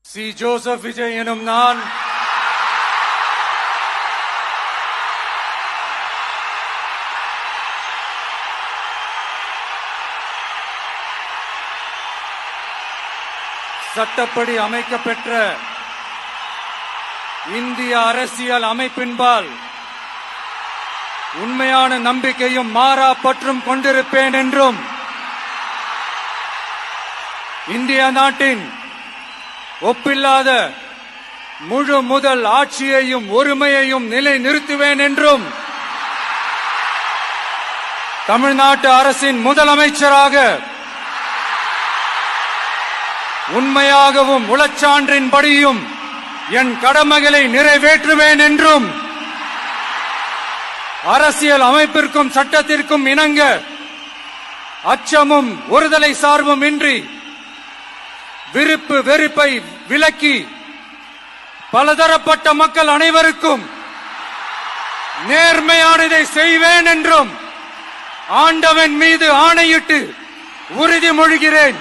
C. Joseph Vijay எனும் நான் சட்டப்படி அமைக்கப்பெற்ற இந்திய அரசியல் அமைப்பின்பால் உண்மையான நம்பிக்கையும் மாறா பற்றும் கொண்டிருப்பேன் என்றும் இந்திய நாட்டின் ஒப்பில்லாத முழு முதல் ஆட்சியையும் ஒருமையையும் நிலைநிறுத்துவேன் என்றும் தமிழ்நாட்டு அரசின் முதலமைச்சராக உண்மையாகவும் உளச்சான்றின்படியும் என் கடமைகளை நிறைவேற்றுவேன் என்றும் அரசியல் அமைப்பிற்கும் சட்டத்திற்கும் இணங்க அச்சமும் ஒருதலை சார்பும் இன்றி விருப்பு வெறுப்பை விலக்கி பலதரப்பட்ட மக்கள் அனைவருக்கும் நேர்மையானதை செய்வேன் என்றும் ஆண்டவன் மீது ஆணையிட்டு உறுதிமொழிகிறேன்.